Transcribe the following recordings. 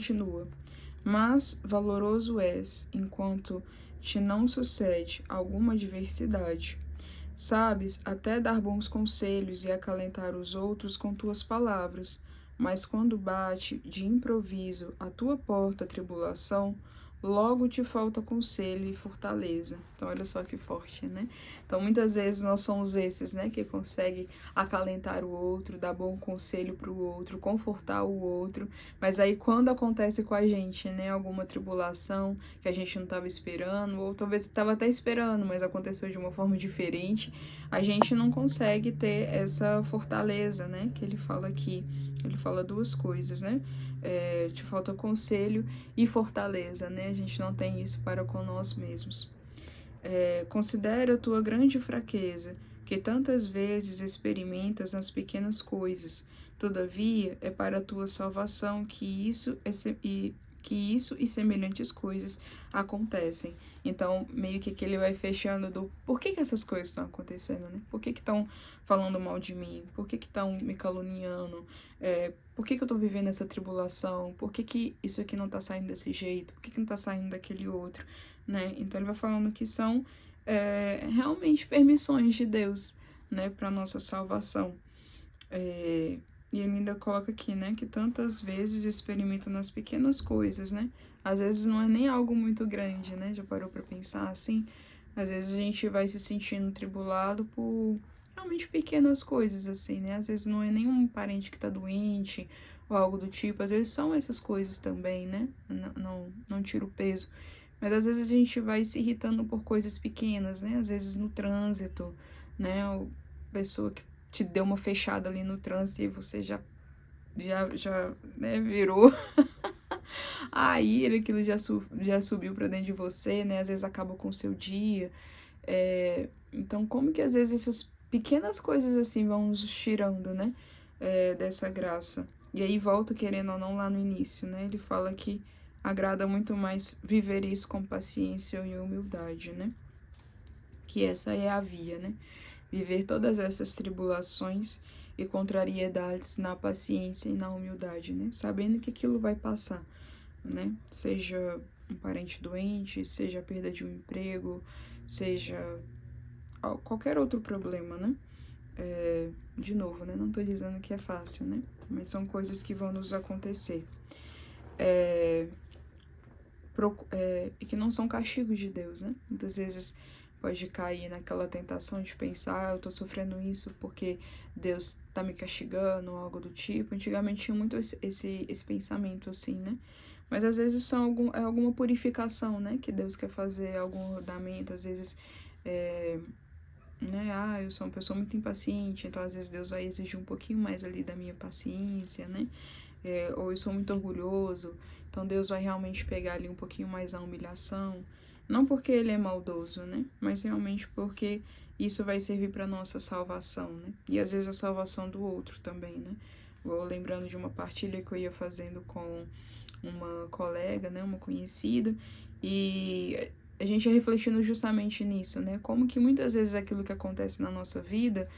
Continua. Mas valoroso és, enquanto te não sucede alguma adversidade. Sabes até dar bons conselhos e acalentar os outros com tuas palavras, mas quando bate de improviso à tua porta a tribulação, logo te falta conselho e fortaleza. Então, olha só que forte, né? Então, muitas vezes nós somos esses, né, que conseguem acalentar o outro, dar bom conselho para o outro, confortar o outro, mas aí quando acontece com a gente, né, alguma tribulação que a gente não estava esperando, ou talvez estava até esperando, mas aconteceu de uma forma diferente, a gente não consegue ter essa fortaleza, né, que ele fala aqui. Ele fala duas coisas, né? Te falta conselho e fortaleza, né? A gente não tem isso para com nós mesmos. Considera a tua grande fraqueza, que tantas vezes experimentas nas pequenas coisas. Todavia, é para a tua salvação que isso e semelhantes coisas acontecem. Então, meio que ele vai fechando do por que essas coisas estão acontecendo, né? Por que estão falando mal de mim? Por que estão me caluniando? Por que eu estou vivendo essa tribulação? Por que isso aqui não está saindo desse jeito? Por que não está saindo daquele outro? Né? Então, ele vai falando que são realmente permissões de Deus, né, para nossa salvação. E ele ainda coloca aqui, né, que tantas vezes experimenta nas pequenas coisas, né? Às vezes não é nem algo muito grande, né? Já parou para pensar assim? Às vezes a gente vai se sentindo tribulado por realmente pequenas coisas, assim, né? Às vezes não é nenhum parente que tá doente ou algo do tipo. Às vezes são essas coisas também, né? Não tira o peso. Mas às vezes a gente vai se irritando por coisas pequenas, né? Às vezes no trânsito, né? Ou pessoa que te deu uma fechada ali no trânsito e você já né, virou a ira, aquilo já subiu para dentro de você, né? Às vezes acaba com o seu dia. Então, como que às vezes essas pequenas coisas assim vão nos tirando, né? Dessa graça. E aí volta, querendo ou não, lá no início, né? Ele fala que agrada muito mais viver isso com paciência e humildade, né? Que essa é a via, né? Viver todas essas tribulações e contrariedades na paciência e na humildade, né? Sabendo que aquilo vai passar, né? Seja um parente doente, seja a perda de um emprego, seja qualquer outro problema, né? De novo, né? Não tô dizendo que é fácil, né? Mas são coisas que vão nos acontecer. E que não são castigos de Deus, né? Muitas vezes pode cair naquela tentação de pensar, eu tô sofrendo isso porque Deus tá me castigando, ou algo do tipo. Antigamente tinha muito esse pensamento assim, né? Mas às vezes é alguma purificação, né? Que Deus quer fazer, algum rodamento, às vezes né? Eu sou uma pessoa muito impaciente, então às vezes Deus vai exigir um pouquinho mais ali da minha paciência, né? Ou eu sou muito orgulhoso, então Deus vai realmente pegar ali um pouquinho mais a humilhação, não porque ele é maldoso, né? Mas realmente porque isso vai servir para nossa salvação, né? E às vezes a salvação do outro também, né? Vou lembrando de uma partilha que eu ia fazendo com uma colega, né? Uma conhecida, e a gente ia refletindo justamente nisso, né? Como que muitas vezes aquilo que acontece na nossa vida,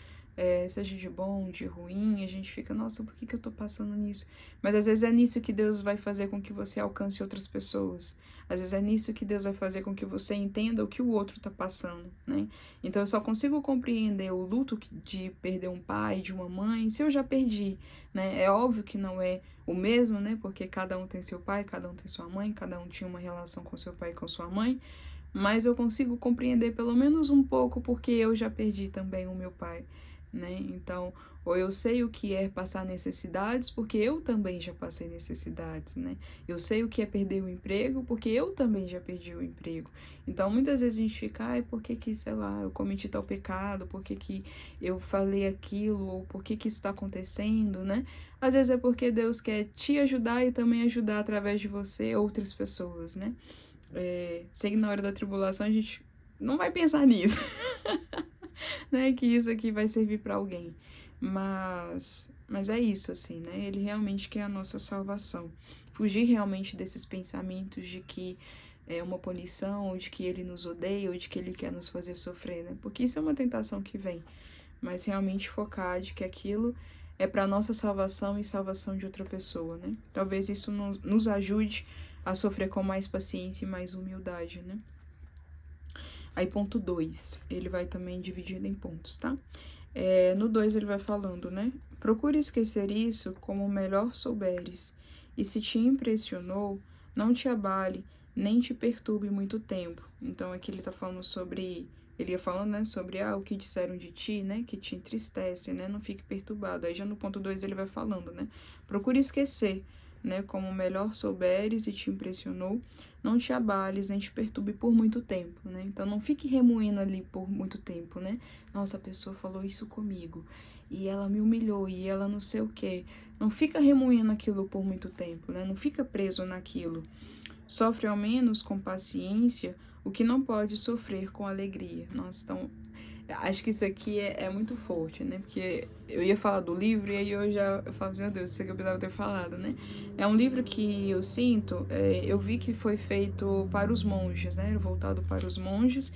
seja de bom, de ruim, a gente fica, nossa, por que eu tô passando nisso? Mas às vezes é nisso que Deus vai fazer com que você alcance outras pessoas. Às vezes é nisso que Deus vai fazer com que você entenda o que o outro tá passando, né? Então eu só consigo compreender o luto de perder um pai, de uma mãe, se eu já perdi, né? É óbvio que não é o mesmo, né? Porque cada um tem seu pai, cada um tem sua mãe, cada um tinha uma relação com seu pai e com sua mãe, mas eu consigo compreender pelo menos um pouco porque eu já perdi também o meu pai, né? Então, ou eu sei o que é passar necessidades porque eu também já passei necessidades, né? Eu sei o que é perder o emprego porque eu também já perdi o emprego. Então, muitas vezes a gente fica, ai, por que, sei lá, eu cometi tal pecado, por que eu falei aquilo, ou por que isso está acontecendo, né? Às vezes é porque Deus quer te ajudar e também ajudar através de você outras pessoas, né? Sei que na hora da tribulação a gente não vai pensar nisso, né? Que isso aqui vai servir para alguém. Mas é isso, assim, né? Ele realmente quer a nossa salvação. Fugir realmente desses pensamentos de que é uma punição, ou de que ele nos odeia, ou de que ele quer nos fazer sofrer, né? Porque isso é uma tentação que vem. Mas realmente focar de que aquilo é para nossa salvação e salvação de outra pessoa, né? Talvez isso nos ajude a sofrer com mais paciência e mais humildade, né? Aí, ponto 2, ele vai também dividindo em pontos, tá? No 2 ele vai falando, né? Procure esquecer isso como melhor souberes, e se te impressionou, não te abale, nem te perturbe muito tempo. Então, aqui ele tá falando sobre... Ele ia falando, né, sobre o que disseram de ti, né, que te entristece, né, não fique perturbado. Aí já no ponto 2 ele vai falando, né, procure esquecer, né, como melhor souberes e te impressionou, não te abales, nem te perturbe por muito tempo, né, então não fique remoendo ali por muito tempo, né, nossa, a pessoa falou isso comigo, e ela me humilhou, e ela não sei o quê, não fica remoendo aquilo por muito tempo, né, não fica preso naquilo, sofre ao menos com paciência o que não pode sofrer com alegria. Nossa, então, acho que isso aqui é muito forte, né? Porque eu ia falar do livro e aí eu falo, meu Deus, isso aqui eu precisava ter falado, né? É um livro que eu sinto, eu vi que foi feito para os monges, né? Voltado para os monges,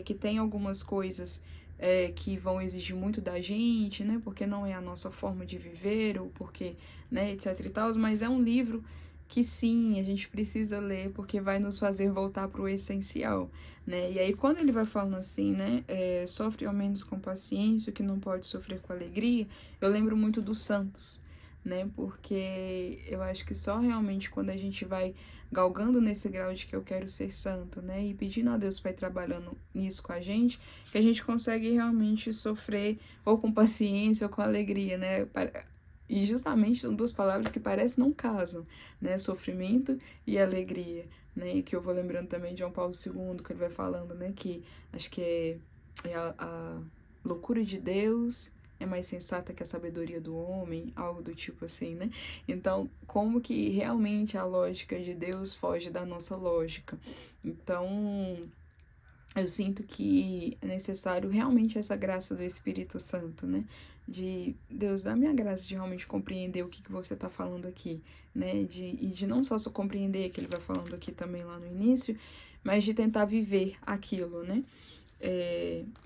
que tem algumas coisas que vão exigir muito da gente, né? Porque não é a nossa forma de viver, ou porque, né, etc e tal, mas é um livro que sim, a gente precisa ler, porque vai nos fazer voltar para o essencial, né? E aí, quando ele vai falando assim, né, sofre ao menos com paciência, o que não pode sofrer com alegria, eu lembro muito dos santos, né? Porque eu acho que só realmente quando a gente vai galgando nesse grau de que eu quero ser santo, né, e pedindo a Deus para ir trabalhando nisso com a gente, que a gente consegue realmente sofrer ou com paciência ou com alegria, né? E justamente são duas palavras que parecem não casam, né? Sofrimento e alegria, né? E que eu vou lembrando também de João Paulo II, que ele vai falando, né? Que acho que é a loucura de Deus é mais sensata que a sabedoria do homem, algo do tipo assim, né? Então, como que realmente a lógica de Deus foge da nossa lógica? Então, eu sinto que é necessário realmente essa graça do Espírito Santo, né? De Deus, dá-me a graça de realmente compreender o que você está falando aqui, né? E de não só compreender, que ele vai falando aqui também lá no início, mas de tentar viver aquilo, né?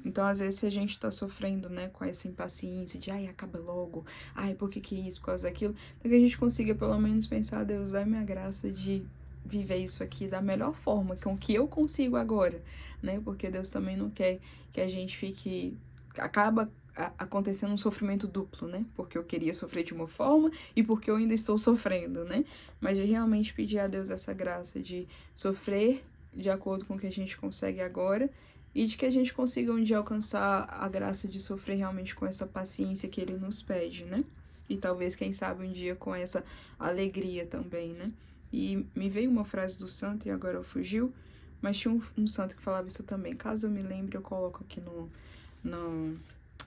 Então, às vezes, se a gente está sofrendo, né, com essa impaciência de, ai, acaba logo, ai, por que isso, por causa daquilo, então que a gente consiga pelo menos pensar, Deus, dá-me a graça de viver isso aqui da melhor forma, com que eu consigo agora, né, porque Deus também não quer que a gente acaba acontecendo um sofrimento duplo, né, porque eu queria sofrer de uma forma e porque eu ainda estou sofrendo, né, mas de realmente pedir a Deus essa graça de sofrer de acordo com o que a gente consegue agora, e de que a gente consiga um dia alcançar a graça de sofrer realmente com essa paciência que ele nos pede, né? E talvez, quem sabe, um dia com essa alegria também, né? E me veio uma frase do santo e agora fugiu, mas tinha um santo que falava isso também. Caso eu me lembre, eu coloco aqui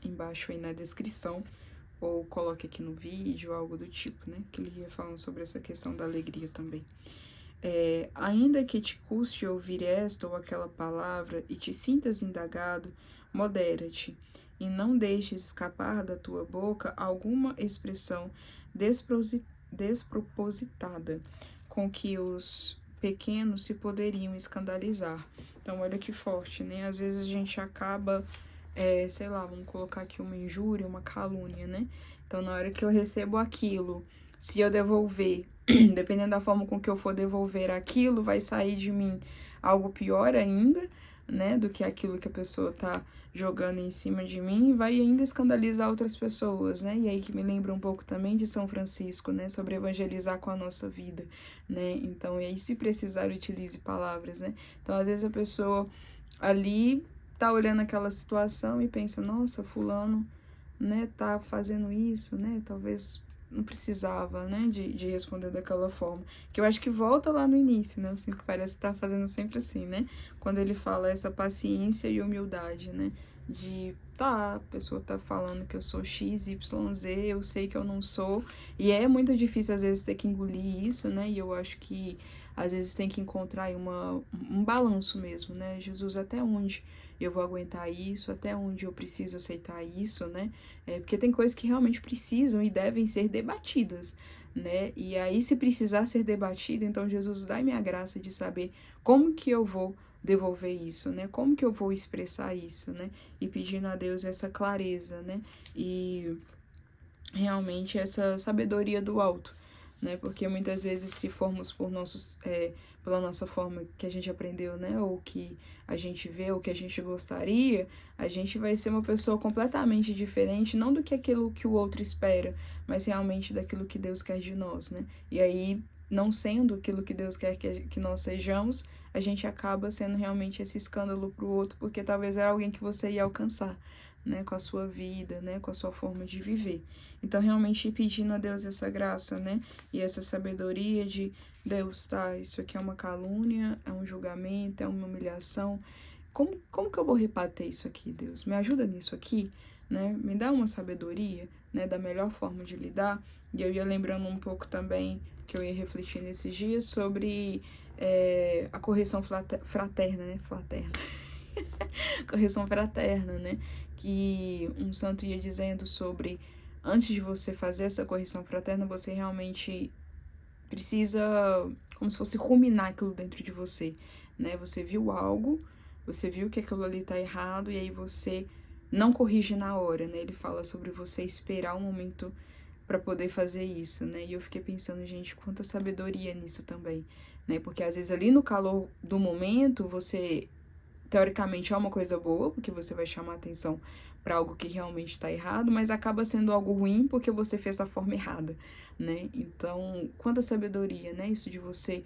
embaixo aí na descrição, ou coloque aqui no vídeo, algo do tipo, né? Que ele ia falando sobre essa questão da alegria também. Ainda que te custe ouvir esta ou aquela palavra e te sintas indagado, modera-te e não deixes escapar da tua boca alguma expressão despropositada com que os pequenos se poderiam escandalizar. Então, olha que forte, né? Às vezes a gente acaba, sei lá, vamos colocar aqui uma injúria, uma calúnia, né? Então, na hora que eu recebo aquilo, se eu devolver, dependendo da forma com que eu for devolver aquilo, vai sair de mim algo pior ainda, né, do que aquilo que a pessoa tá jogando em cima de mim, e vai ainda escandalizar outras pessoas, né, e aí que me lembra um pouco também de São Francisco, né, sobre evangelizar com a nossa vida, né, então, e aí se precisar utilize palavras, né, então às vezes a pessoa ali tá olhando aquela situação e pensa, nossa, fulano, né, tá fazendo isso, né, talvez não precisava, né, de responder daquela forma. Que eu acho que volta lá no início, né, assim, que parece estar fazendo sempre assim, né, quando ele fala essa paciência e humildade, né, de, tá, a pessoa tá falando que eu sou X, Y, Z, eu sei que eu não sou, e é muito difícil às vezes ter que engolir isso, né, e eu acho que às vezes tem que encontrar aí um balanço mesmo, né, Jesus, até onde eu vou aguentar isso, até onde eu preciso aceitar isso, né? Porque tem coisas que realmente precisam e devem ser debatidas, né? E aí, se precisar ser debatida, então Jesus dá-me a graça de saber como que eu vou devolver isso, né? Como que eu vou expressar isso, né? E pedindo a Deus essa clareza, né? E realmente essa sabedoria do alto, né? Porque muitas vezes, se formos por pela nossa forma que a gente aprendeu, né? Ou que a gente vê, ou que a gente gostaria, a gente vai ser uma pessoa completamente diferente, não do que aquilo que o outro espera, mas realmente daquilo que Deus quer de nós, né? E aí, não sendo aquilo que Deus quer que nós sejamos, a gente acaba sendo realmente esse escândalo para o outro, porque talvez era alguém que você ia alcançar, né? Com a sua vida, né? Com a sua forma de viver. Então, realmente pedindo a Deus essa graça, né? E essa sabedoria de Deus, tá? Isso aqui é uma calúnia, é um julgamento, é uma humilhação. Como que eu vou rebater isso aqui, Deus? Me ajuda nisso aqui, né? Me dá uma sabedoria, né? Da melhor forma de lidar. E eu ia lembrando um pouco também, que eu ia refletir nesses dias, sobre a correção fraterna, né? Fraterna. Correção fraterna, né? Que um santo ia dizendo sobre, antes de você fazer essa correção fraterna, você realmente precisa, como se fosse ruminar aquilo dentro de você, né? Você viu algo, você viu que aquilo ali tá errado, e aí você não corrige na hora, né? Ele fala sobre você esperar um momento para poder fazer isso, né? E eu fiquei pensando, gente, quanta sabedoria nisso também, né? Porque às vezes ali no calor do momento, você teoricamente é uma coisa boa, porque você vai chamar atenção para algo que realmente está errado, mas acaba sendo algo ruim porque você fez da forma errada, né? Então, quanta sabedoria, né? Isso de você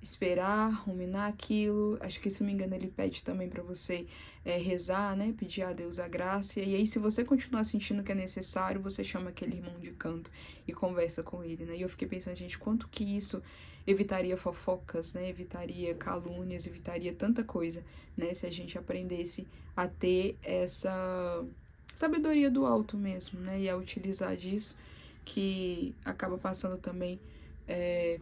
esperar, ruminar aquilo. Acho que, se não me engano, ele pede também para você rezar, né? Pedir a Deus a graça. E aí, se você continuar sentindo que é necessário, você chama aquele irmão de canto e conversa com ele, né? E eu fiquei pensando, gente, quanto que isso evitaria fofocas, né? Evitaria calúnias, evitaria tanta coisa, né? Se a gente aprendesse a ter essa sabedoria do alto mesmo, né? E a utilizar disso, que acaba passando também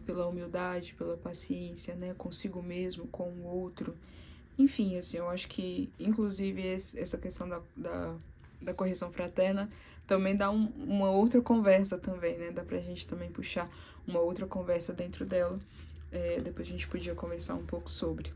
pela humildade, pela paciência, né, consigo mesmo, com o outro. Enfim, assim, eu acho que, inclusive, essa questão da correção fraterna também dá uma outra conversa também, né, dá pra gente também puxar uma outra conversa dentro dela. Depois a gente podia conversar um pouco sobre.